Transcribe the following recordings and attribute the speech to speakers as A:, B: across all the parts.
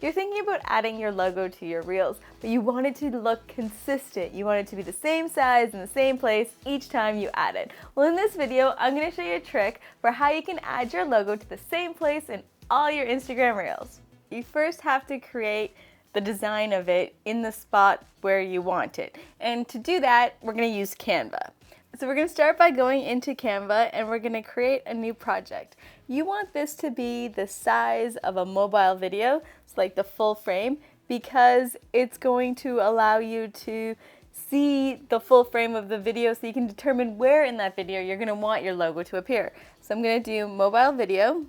A: You're thinking about adding your logo to your Reels, but you want it to look consistent. You want it to be the same size in the same place each time you add it. Well, in this video, I'm going to show you a trick for how you can add your logo to the same place in all your Instagram Reels. You first have to create the design of it in the spot where you want it. And to do that, we're going to use Canva. So we're going to start by going into Canva and we're going to create a new project. You want this to be the size of a mobile video, so like the full frame, because it's going to allow you to see the full frame of the video so you can determine where in that video you're going to want your logo to appear. So I'm going to do mobile video,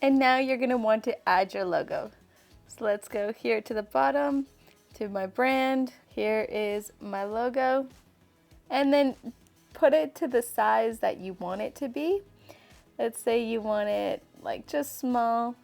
A: and now you're going to want to add your logo. So let's go here to the bottom, to my brand. Here is my logo. And then put it to the size that you want it to be. Let's say you want it like just small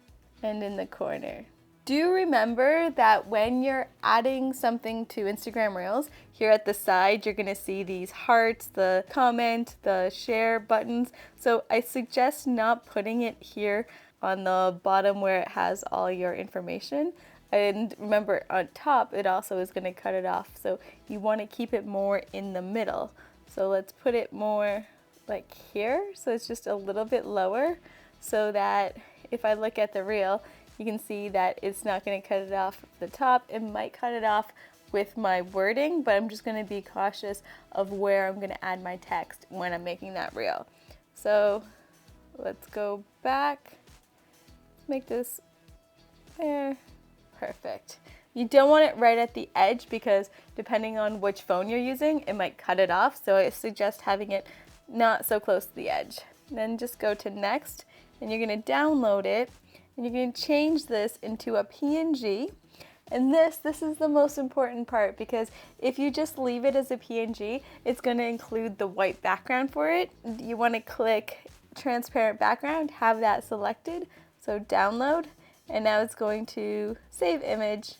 A: and in the corner. Do remember that when you're adding something to Instagram Reels, here at the side, you're gonna see these hearts, the comment, the share buttons. So I suggest not putting it here on the bottom where it has all your information. And remember, on top, it also is gonna cut it off. So you wanna keep it more in the middle. So let's put it more like here. So it's just a little bit lower so that if I look at the reel, you can see that it's not gonna cut it off at the top. It might cut it off with my wording, but I'm just gonna be cautious of where I'm gonna add my text when I'm making that reel. So let's go back, make this there. Perfect. You don't want it right at the edge because depending on which phone you're using, it might cut it off. So I suggest having it not so close to the edge. Then just go to next and you're going to download it and you're going to change this into a PNG. And this is the most important part because if you just leave it as a PNG, it's going to include the white background for it. You want to click transparent background, have that selected. So download. And now it's going to save image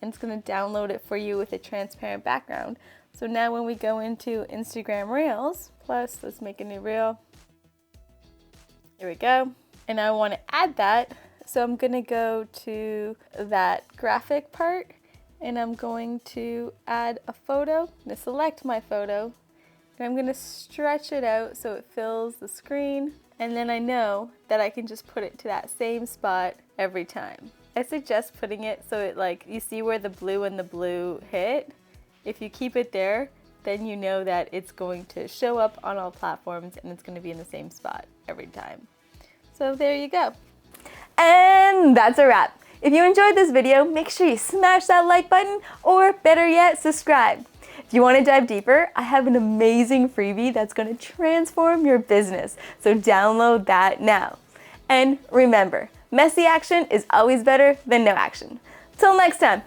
A: and it's going to download it for you with a transparent background. So now when we go into Instagram Reels, plus let's make a new reel. Here we go. And I want to add that. So I'm going to go to that graphic part and I'm going to add a photo. I'm going to select my photo and I'm going to stretch it out so it fills the screen. And then I know that I can just put it to that same spot every time. I suggest putting it so it like, you see where the blue and the blue hit? If you keep it there, then you know that it's going to show up on all platforms and it's going to be in the same spot every time. So there you go. And that's a wrap. If you enjoyed this video, make sure you smash that like button or better yet, subscribe. If you want to dive deeper, I have an amazing freebie that's going to transform your business. So download that now. And remember, messy action is always better than no action. Till next time.